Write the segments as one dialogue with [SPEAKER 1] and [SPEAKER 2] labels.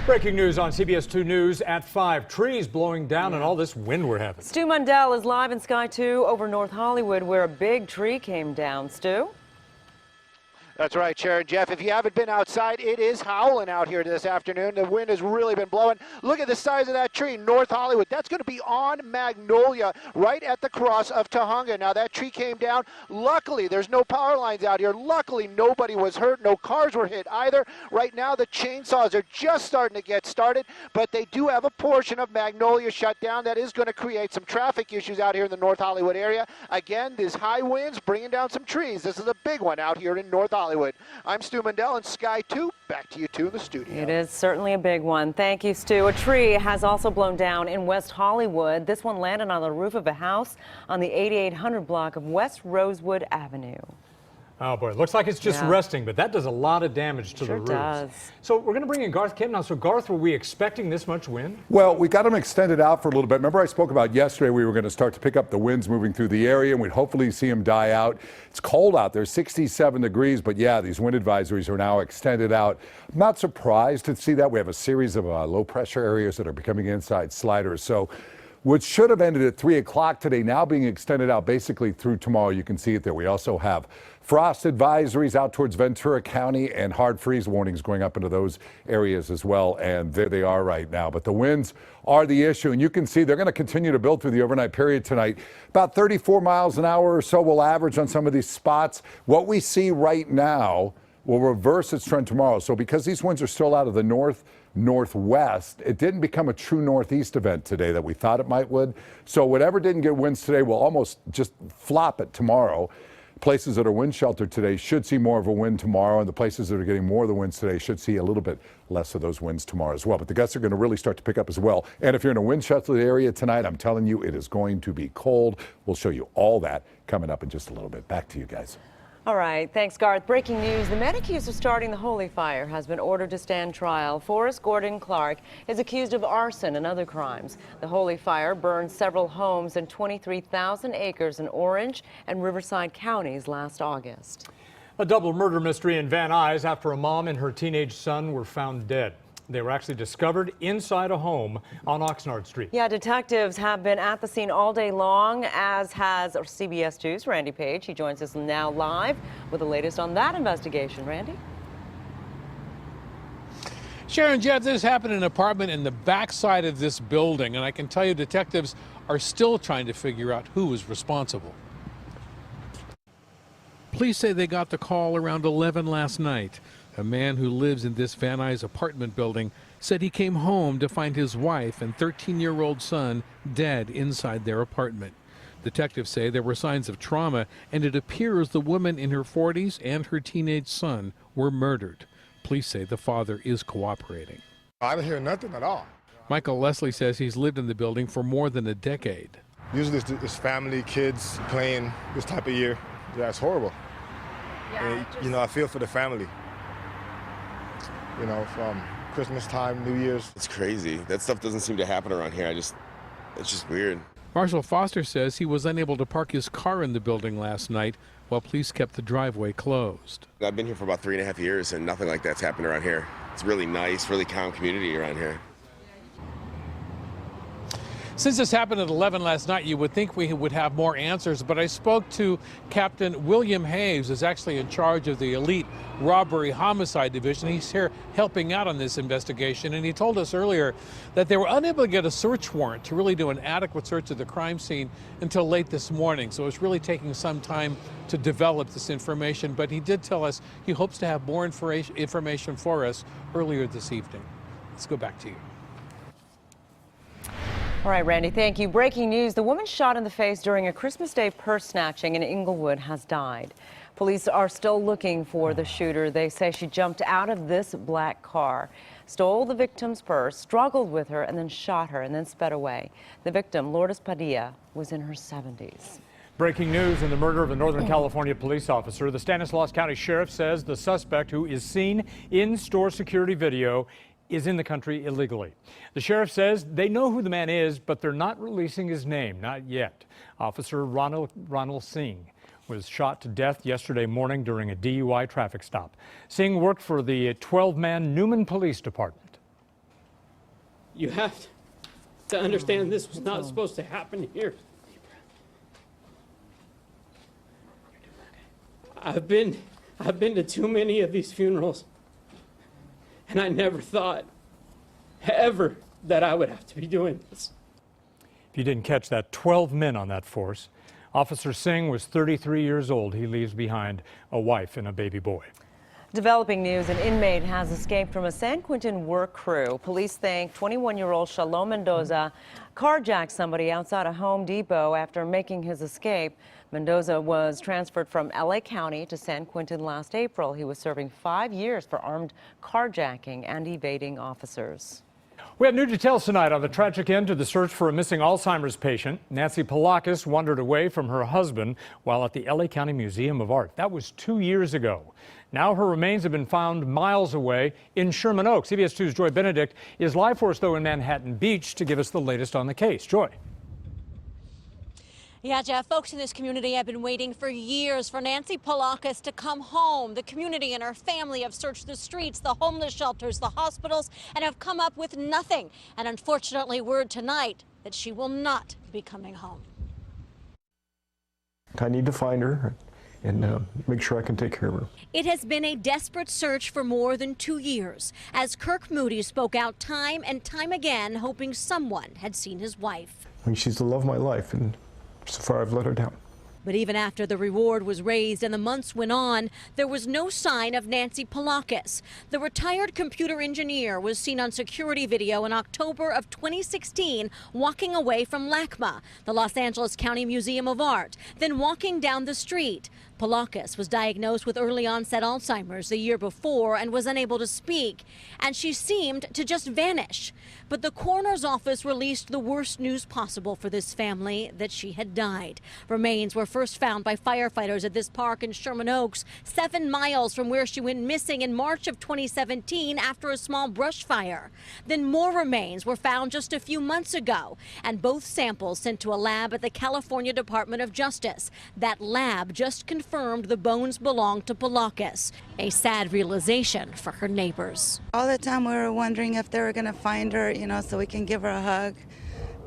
[SPEAKER 1] Breaking news on CBS 2 News at 5. Trees blowing down and all this wind we're having.
[SPEAKER 2] Stu Mundell is live in Sky 2 over North Hollywood, where a big tree came down. Stu?
[SPEAKER 3] That's right, Sharon. Jeff, if you haven't been outside, it is howling out here this afternoon. The wind has really been blowing. Look at the size of that tree, North Hollywood. That's going to be on Magnolia, right at the cross of Tujunga. Now, that tree came down. Luckily, there's no power lines out here. Luckily, nobody was hurt. No cars were hit either. Right now, the chainsaws are just starting to get started, but they do have a portion of Magnolia shut down. That is going to create some traffic issues out here in the North Hollywood area. Again, these high winds bringing down some trees. This is a big one out here in North Hollywood. I'm Stu Mundell in Sky 2. Back to you two in the studio.
[SPEAKER 2] It is certainly a big one. Thank you, Stu. A tree has also blown down in West Hollywood. This one landed on the roof of a house on the 8800 block of West Rosewood Avenue.
[SPEAKER 1] Oh boy, it looks like it's just resting, but that does a lot of damage to the roofs.
[SPEAKER 2] Does.
[SPEAKER 1] So we're going to bring in Garth Kemp now. So Garth, were we expecting this much wind?
[SPEAKER 4] Well, we got them extended out for a little bit. Remember I spoke about yesterday we were going to start to pick up the winds moving through the area, and we'd hopefully see them die out. It's cold out there, 67 degrees, but yeah, these wind advisories are now extended out. I'm not surprised to see that. We have a series of low pressure areas that are becoming inside sliders. So what should have ended at 3 o'clock today now being extended out basically through tomorrow. You can see it there. We also have frost advisories out towards Ventura County and hard freeze warnings going up into those areas as well. And there they are right now. But the winds are the issue. And you can see they're going to continue to build through the overnight period tonight. About 34 miles an hour or so will average on some of these spots. What we see right now will reverse its trend tomorrow. So because these winds are still out of the northwest, it didn't become a true northeast event today that we thought it would. So whatever didn't get winds today will almost just flop it tomorrow. Places that are wind sheltered today should see more of a wind tomorrow, and the places that are getting more of the winds today should see a little bit less of those winds tomorrow as well. But the gusts are going to really start to pick up as well. And if you're in a wind sheltered area tonight, I'm telling you, it is going to be cold. We'll show you all that coming up in just a little bit. Back to you guys.
[SPEAKER 2] All right, thanks, Garth. Breaking news, the man accused of starting the Holy Fire has been ordered to stand trial. Forrest Gordon Clark is accused of arson and other crimes. The Holy Fire burned several homes and 23,000 acres in Orange and Riverside counties last August.
[SPEAKER 1] A double murder mystery in Van Nuys after a mom and her teenage son were found dead. They were actually discovered inside a home on Oxnard Street.
[SPEAKER 2] Yeah, detectives have been at the scene all day long, as has CBS 2's Randy Page. He joins us now live with the latest on that investigation. Randy?
[SPEAKER 5] Sharon, Jeff, this happened in an apartment in the backside of this building, and I can tell you detectives are still trying to figure out who was responsible. Police say they got the call around 11 last night. A man who lives in this Van Nuys apartment building said he came home to find his wife and 13-year-old son dead inside their apartment. Detectives say there were signs of trauma, and it appears the woman in her 40s and her teenage son were murdered. Police say the father is cooperating.
[SPEAKER 6] I didn't hear nothing at all.
[SPEAKER 5] Michael Leslie says he's lived in the building for more than a decade.
[SPEAKER 6] Usually it's family, kids playing this type of year. Yeah, it's horrible.
[SPEAKER 2] Yeah,
[SPEAKER 6] and, I feel for the family. From Christmas time, New Year's.
[SPEAKER 7] It's crazy. That stuff doesn't seem to happen around here. It's just weird.
[SPEAKER 5] Marshall Foster says he was unable to park his car in the building last night while police kept the driveway closed.
[SPEAKER 7] I've been here for about 3.5 years, and nothing like that's happened around here. It's really nice, really calm community around here.
[SPEAKER 5] Since this happened at 11 last night, you would think we would have more answers, but I spoke to Captain William Hayes, who's actually in charge of the Elite Robbery Homicide Division. He's here helping out on this investigation, and he told us earlier that they were unable to get a search warrant to really do an adequate search of the crime scene until late this morning. So it's really taking some time to develop this information, but he did tell us he hopes to have more information for us earlier this evening. Let's go back to you.
[SPEAKER 2] All right, Randy, thank you. Breaking news, the woman shot in the face during a Christmas Day purse snatching in Inglewood has died. Police are still looking for the shooter. They say she jumped out of this black car, stole the victim's purse, struggled with her, and then shot her, and then sped away. The victim, Lourdes Padilla, was in her 70s.
[SPEAKER 1] Breaking news in the murder of a Northern California police officer. The Stanislaus County Sheriff says the suspect, who is seen in store security video, is in the country illegally. The sheriff says they know who the man is, but they're not releasing his name, not yet. Officer Ronald Singh was shot to death yesterday morning during a DUI traffic stop. Singh worked for the 12-man Newman Police Department.
[SPEAKER 8] You have to understand this was not supposed to happen here. I've been to too many of these funerals, and I never thought ever that I would have to be doing this.
[SPEAKER 1] If you didn't catch that, 12 men on that force. Officer Singh was 33 years old. He leaves behind a wife and a baby boy.
[SPEAKER 2] Developing news, an inmate has escaped from a San Quentin work crew. Police think 21-year-old Shalom Mendoza carjacked somebody outside a Home Depot after making his escape. Mendoza was transferred from LA County to San Quentin last April. He was serving 5 years for armed carjacking and evading officers.
[SPEAKER 1] We have new details tonight on the tragic end to the search for a missing Alzheimer's patient. Nancy Polakis wandered away from her husband while at the LA County Museum of Art. That was 2 years ago. Now her remains have been found miles away in Sherman Oaks. CBS 2's Joy Benedict is live for us, though, in Manhattan Beach to give us the latest on the case. Joy.
[SPEAKER 9] Yeah, Jeff, folks in this community have been waiting for years for Nancy Polakis to come home. The community and her family have searched the streets, the homeless shelters, the hospitals, and have come up with nothing. And unfortunately, word tonight that she will not be coming home.
[SPEAKER 10] I need to find her and make sure I can take care of her.
[SPEAKER 9] It has been a desperate search for more than 2 years, as Kirk Moody spoke out time and time again, hoping someone had seen his wife.
[SPEAKER 10] I mean, she's the love of my life, and so far I've let her down.
[SPEAKER 9] But even after the reward was raised and the months went on, there was no sign of Nancy Polakis. The retired computer engineer was seen on security video in October of 2016 walking away from LACMA, the Los Angeles County Museum of Art, then walking down the street. Polakis was diagnosed with early onset Alzheimer's the year before and was unable to speak, and she seemed to just vanish. But the coroner's office released the worst news possible for this family, that she had died. Remains were first found by firefighters at this park in Sherman Oaks, 7 miles from where she went missing in March of 2017 after a small brush fire. Then more remains were found just a few months ago, and both samples sent to a lab at the California Department of Justice. That lab just confirmed the bones belonged to Polakis, a sad realization for her neighbors.
[SPEAKER 11] All the time we were wondering if they were going to find her, so we can give her a hug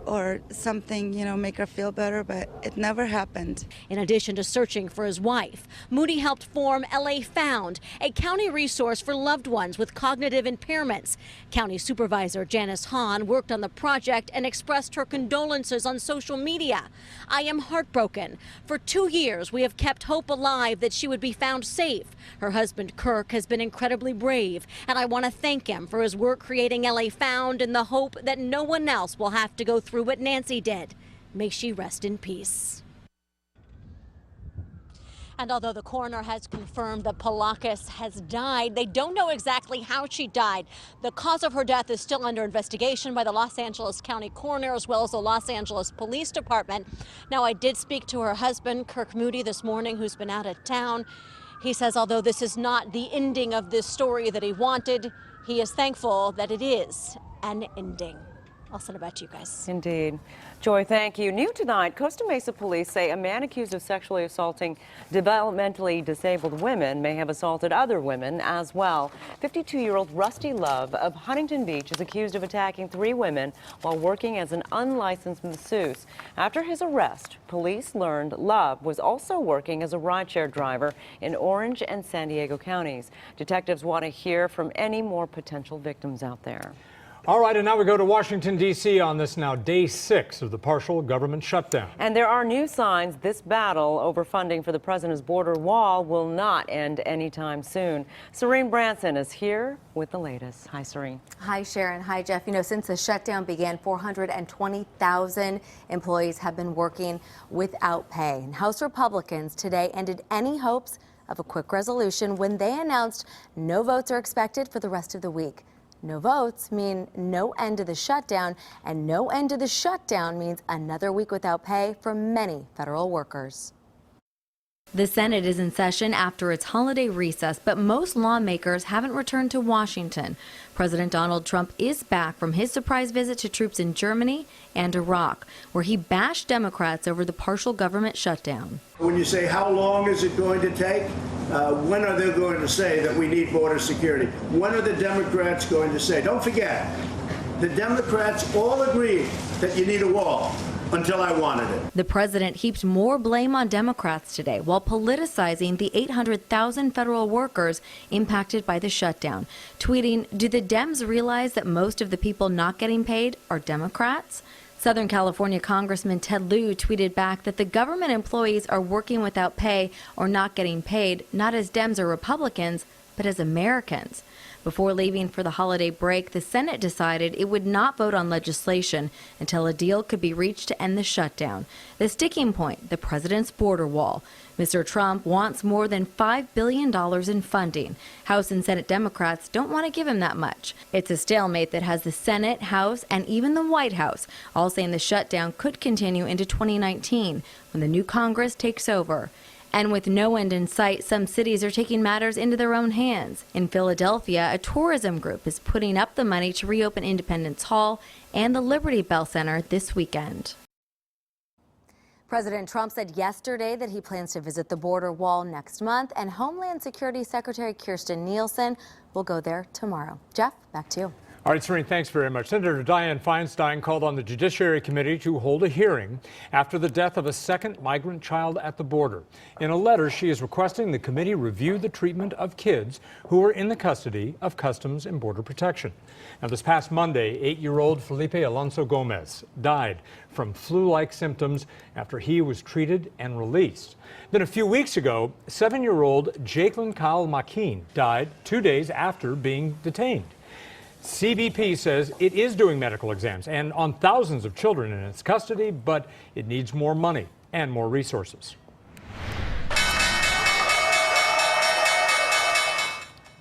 [SPEAKER 11] or something, make her feel better, but it never happened.
[SPEAKER 9] In addition to searching for his wife, Moody helped form LA Found, a county resource for loved ones with cognitive impairments. County Supervisor Janice Hahn worked on the project and expressed her condolences on social media. "I am heartbroken. For 2 years, we have kept hope alive that she would be found safe. Her husband, Kirk, has been incredibly brave, and I want to thank him for his work creating LA Found in the hope that no one else will have to go through what Nancy did. May she rest in peace." And although the coroner has confirmed that Polakis has died, they don't know exactly how she died. The cause of her death is still under investigation by the Los Angeles County Coroner as well as the Los Angeles Police Department. Now, I did speak to her husband, Kirk Moody, this morning, who's been out of town. He says although this is not the ending of this story that he wanted, he is thankful that it is an ending. I'll send it back to you guys.
[SPEAKER 2] Indeed. Joy, thank you. New tonight, Costa Mesa police say a man accused of sexually assaulting developmentally disabled women may have assaulted other women as well. 52-year-old Rusty Love of Huntington Beach is accused of attacking 3 women while working as an unlicensed masseuse. After his arrest, police learned Love was also working as a rideshare driver in Orange and San Diego counties. Detectives want to hear from any more potential victims out there.
[SPEAKER 1] All right, and now we go to Washington, D.C. on this now day 6 of the partial government shutdown.
[SPEAKER 2] And there are new signs this battle over funding for the president's border wall will not end anytime soon. Serene Branson is here with the latest. Hi, Serene.
[SPEAKER 12] Hi, Sharon. Hi, Jeff. Since the shutdown began, 420,000 employees have been working without pay. And House Republicans today ended any hopes of a quick resolution when they announced no votes are expected for the rest of the week. No votes mean no end to the shutdown, and no end to the shutdown means another week without pay for many federal workers.
[SPEAKER 13] The Senate is in session after its holiday recess, but most lawmakers haven't returned to Washington. President Donald Trump is back from his surprise visit to troops in Germany and Iraq, where he bashed Democrats over the partial government shutdown.
[SPEAKER 14] When you say how long is it going to take, when are they going to say that we need border security? When are the Democrats going to say, don't forget, The Democrats all agreed that you need a wall until I wanted it.
[SPEAKER 13] The president heaped more blame on Democrats today while politicizing the 800,000 federal workers impacted by the shutdown, tweeting, "Do the Dems realize that most of the people not getting paid are Democrats?" Southern California Congressman Ted Lieu tweeted back that the government employees are working without pay or not getting paid, not as Dems or Republicans, but as Americans. Before leaving for the holiday break, the Senate decided it would not vote on legislation until a deal could be reached to end the shutdown. The sticking point, the president's border wall. Mr. Trump wants more than $5 billion in funding. House and Senate Democrats don't want to give him that much. It's a stalemate that has the Senate, House, and even the White House all saying the shutdown could continue into 2019 when the new Congress takes over. And with no end in sight, some cities are taking matters into their own hands. In Philadelphia, a tourism group is putting up the money to reopen Independence Hall and the Liberty Bell Center this weekend.
[SPEAKER 12] President Trump said yesterday that he plans to visit the border wall next month, and Homeland Security Secretary Kirstjen Nielsen will go there tomorrow. Jeff, back to you.
[SPEAKER 1] All right, Serene, thanks very much. Senator Dianne Feinstein called on the Judiciary Committee to hold a hearing after the death of a second migrant child at the border. In a letter, she is requesting the committee review the treatment of kids who are in the custody of Customs and Border Protection. Now, this past Monday, 8-year-old Felipe Alonso Gomez died from flu-like symptoms after he was treated and released. Then a few weeks ago, 7-year-old Jacqueline Kyle Makin died 2 days after being detained. CBP says it is doing medical exams and on thousands of children in its custody, but it needs more money and more resources.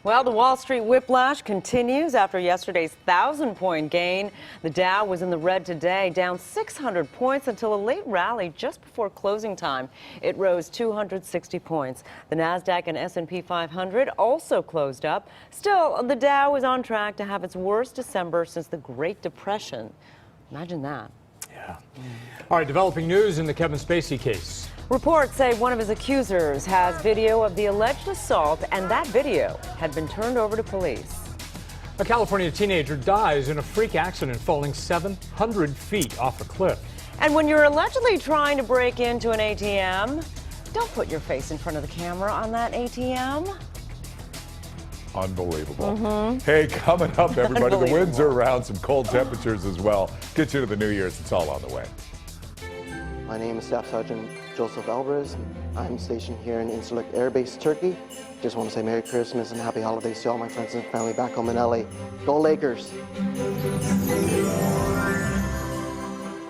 [SPEAKER 2] Well, the Wall Street whiplash continues after yesterday's 1,000-point gain. The Dow was in the red today, down 600 points until a late rally just before closing time. It rose 260 points. The Nasdaq and S&P 500 also closed up. Still, the Dow is on track to have its worst December since the Great Depression. Imagine that.
[SPEAKER 1] Yeah. All right, developing news in the Kevin Spacey case.
[SPEAKER 2] Reports say one of his accusers has video of the alleged assault, and that video had been turned over to police.
[SPEAKER 1] A California teenager dies in a freak accident falling 700 feet off a cliff.
[SPEAKER 2] And when you're allegedly trying to break into an ATM, don't put your face in front of the camera on that ATM.
[SPEAKER 4] Unbelievable. Hey, coming up, everybody, the winds are around, some cold temperatures as well. Get you to the New Year's. It's all on the way.
[SPEAKER 15] My name is Staff Sergeant Joseph Alvarez. I'm stationed here in Incirlik Air Base, Turkey. Just want to say Merry Christmas and Happy Holidays to all my friends and family back home in LA. Go Lakers!